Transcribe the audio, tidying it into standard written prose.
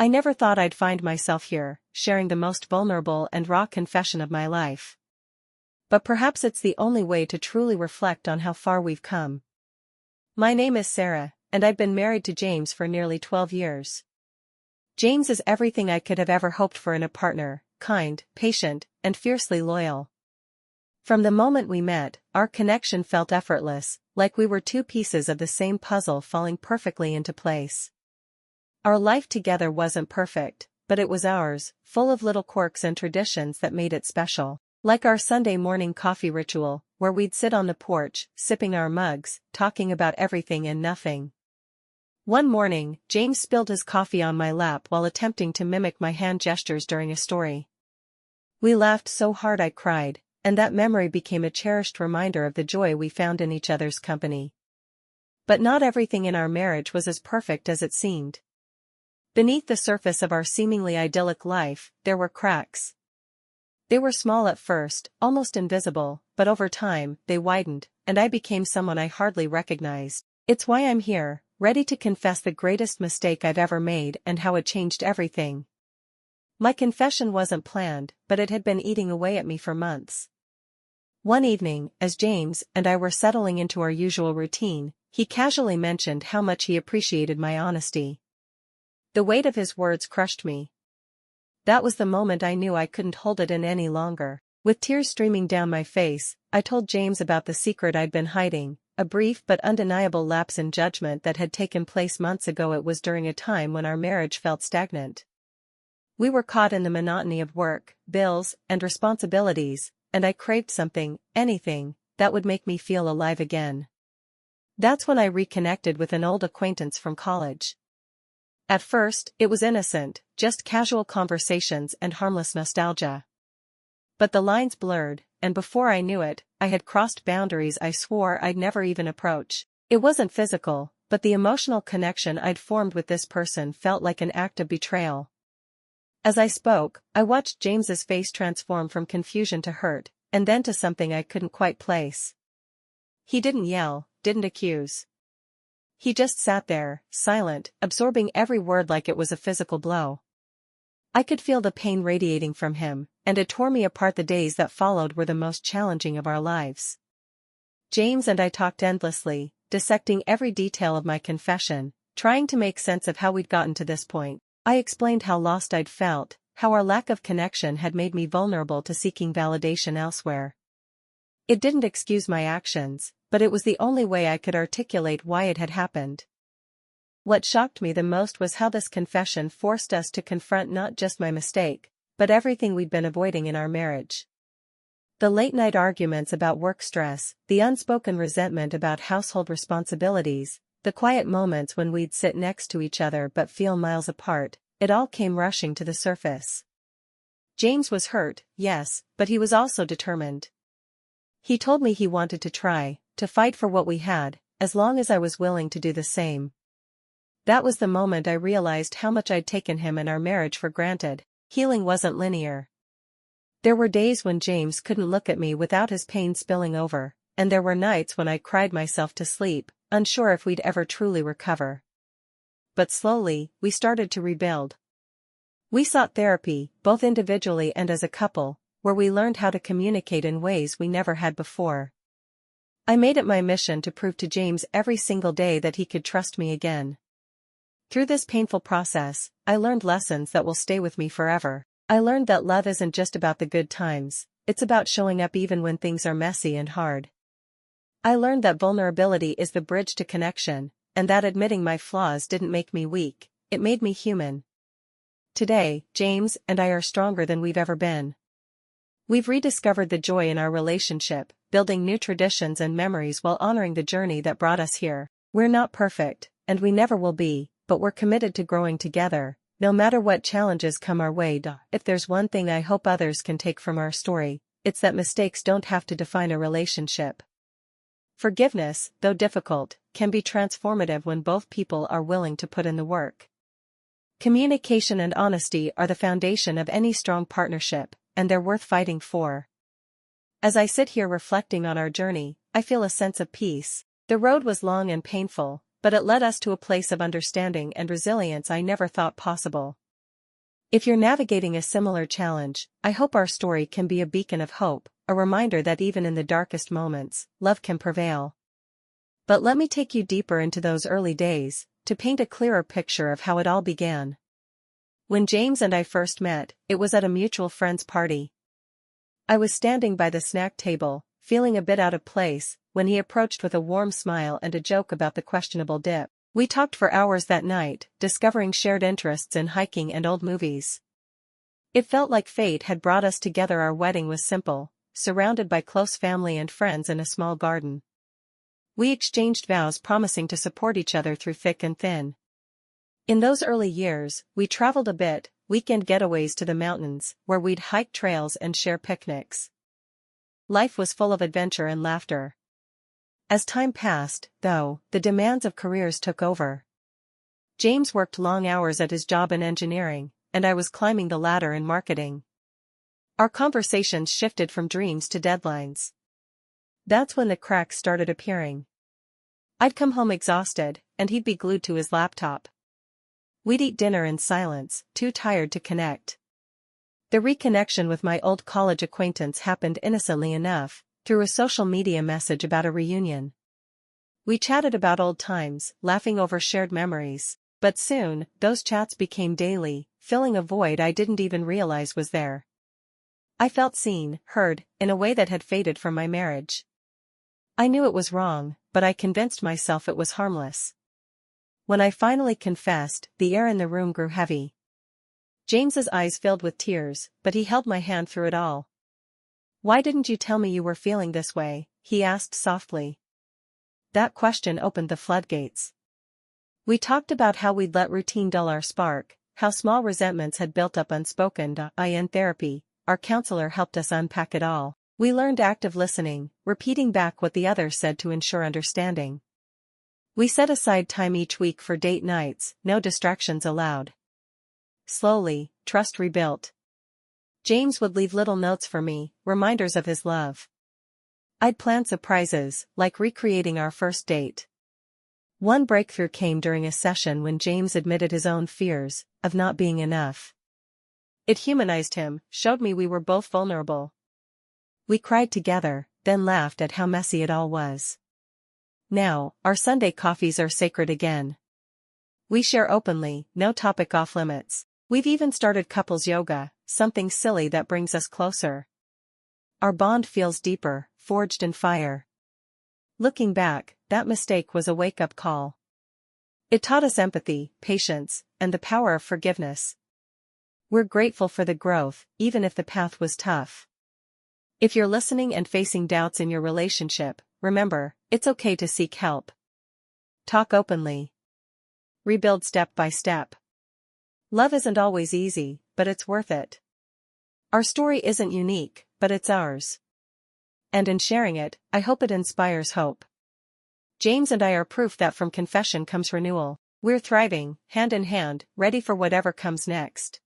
I never thought I'd find myself here, sharing the most vulnerable and raw confession of my life. But perhaps it's the only way to truly reflect on how far we've come. My name is Sarah, and I've been married to James for nearly 12 years. James is everything I could have ever hoped for in a partner: kind, patient, and fiercely loyal. From the moment we met, our connection felt effortless, like we were two pieces of the same puzzle falling perfectly into place. Our life together wasn't perfect, but it was ours, full of little quirks and traditions that made it special. Like our Sunday morning coffee ritual, where we'd sit on the porch, sipping our mugs, talking about everything and nothing. One morning, James spilled his coffee on my lap while attempting to mimic my hand gestures during a story. We laughed so hard I cried, and that memory became a cherished reminder of the joy we found in each other's company. But not everything in our marriage was as perfect as it seemed. Beneath the surface of our seemingly idyllic life, there were cracks. They were small at first, almost invisible, but over time, they widened, and I became someone I hardly recognized. It's why I'm here, ready to confess the greatest mistake I've ever made and how it changed everything. My confession wasn't planned, but it had been eating away at me for months. One evening, as James and I were settling into our usual routine, he casually mentioned how much he appreciated my honesty. The weight of his words crushed me. That was the moment I knew I couldn't hold it in any longer. With tears streaming down my face, I told James about the secret I'd been hiding, a brief but undeniable lapse in judgment that had taken place months ago. It was during a time when our marriage felt stagnant. We were caught in the monotony of work, bills, and responsibilities, and I craved something, anything, that would make me feel alive again. That's when I reconnected with an old acquaintance from college. At first, it was innocent, just casual conversations and harmless nostalgia. But the lines blurred, and before I knew it, I had crossed boundaries I swore I'd never even approach. It wasn't physical, but the emotional connection I'd formed with this person felt like an act of betrayal. As I spoke, I watched James's face transform from confusion to hurt, and then to something I couldn't quite place. He didn't yell, didn't accuse. He just sat there, silent, absorbing every word like it was a physical blow. I could feel the pain radiating from him, and it tore me apart. The days that followed were the most challenging of our lives. James and I talked endlessly, dissecting every detail of my confession, trying to make sense of how we'd gotten to this point. I explained how lost I'd felt, how our lack of connection had made me vulnerable to seeking validation elsewhere. It didn't excuse my actions, but it was the only way I could articulate why it had happened. What shocked me the most was how this confession forced us to confront not just my mistake, but everything we'd been avoiding in our marriage. The late-night arguments about work stress, the unspoken resentment about household responsibilities, the quiet moments when we'd sit next to each other but feel miles apart, it all came rushing to the surface. James was hurt, yes, but he was also determined. He told me he wanted to try, to fight for what we had, as long as I was willing to do the same. That was the moment I realized how much I'd taken him and our marriage for granted. Healing wasn't linear. There were days when James couldn't look at me without his pain spilling over, and there were nights when I cried myself to sleep, unsure if we'd ever truly recover. But slowly, we started to rebuild. We sought therapy, both individually and as a couple, where we learned how to communicate in ways we never had before. I made it my mission to prove to James every single day that he could trust me again. Through this painful process, I learned lessons that will stay with me forever. I learned that love isn't just about the good times, it's about showing up even when things are messy and hard. I learned that vulnerability is the bridge to connection, and that admitting my flaws didn't make me weak, it made me human. Today, James and I are stronger than we've ever been. We've rediscovered the joy in our relationship, building new traditions and memories while honoring the journey that brought us here. We're not perfect, and we never will be, but we're committed to growing together, no matter what challenges come our way. If there's one thing I hope others can take from our story, it's that mistakes don't have to define a relationship. Forgiveness, though difficult, can be transformative when both people are willing to put in the work. Communication and honesty are the foundation of any strong partnership, and they're worth fighting for. As I sit here reflecting on our journey, I feel a sense of peace. The road was long and painful, but it led us to a place of understanding and resilience I never thought possible. If you're navigating a similar challenge, I hope our story can be a beacon of hope, a reminder that even in the darkest moments, love can prevail. But let me take you deeper into those early days, to paint a clearer picture of how it all began. When James and I first met, it was at a mutual friend's party. I was standing by the snack table, feeling a bit out of place, when he approached with a warm smile and a joke about the questionable dip. We talked for hours that night, discovering shared interests in hiking and old movies. It felt like fate had brought us together. Our wedding was simple, surrounded by close family and friends in a small garden. We exchanged vows promising to support each other through thick and thin. In those early years, we traveled a bit, weekend getaways to the mountains, where we'd hike trails and share picnics. Life was full of adventure and laughter. As time passed, though, the demands of careers took over. James worked long hours at his job in engineering, and I was climbing the ladder in marketing. Our conversations shifted from dreams to deadlines. That's when the cracks started appearing. I'd come home exhausted, and he'd be glued to his laptop. We'd eat dinner in silence, too tired to connect. The reconnection with my old college acquaintance happened innocently enough, through a social media message about a reunion. We chatted about old times, laughing over shared memories, but soon, those chats became daily, filling a void I didn't even realize was there. I felt seen, heard, in a way that had faded from my marriage. I knew it was wrong, but I convinced myself it was harmless. When I finally confessed, the air in the room grew heavy. James's eyes filled with tears, but he held my hand through it all. "Why didn't you tell me you were feeling this way?" he asked softly. That question opened the floodgates. We talked about how we'd let routine dull our spark, how small resentments had built up unspoken. In therapy, our counselor helped us unpack it all. We learned active listening, repeating back what the other said to ensure understanding. We set aside time each week for date nights, no distractions allowed. Slowly, trust rebuilt. James would leave little notes for me, reminders of his love. I'd plan surprises, like recreating our first date. One breakthrough came during a session when James admitted his own fears, of not being enough. It humanized him, showed me we were both vulnerable. We cried together, then laughed at how messy it all was. Now, our Sunday coffees are sacred again. We share openly, no topic off limits. We've even started couples yoga, something silly that brings us closer. Our bond feels deeper, forged in fire. Looking back, that mistake was a wake-up call. It taught us empathy, patience, and the power of forgiveness. We're grateful for the growth, even if the path was tough. If you're listening and facing doubts in your relationship, remember, it's okay to seek help. Talk openly. Rebuild step by step. Love isn't always easy, but it's worth it. Our story isn't unique, but it's ours. And in sharing it, I hope it inspires hope. James and I are proof that from confession comes renewal. We're thriving, hand in hand, ready for whatever comes next.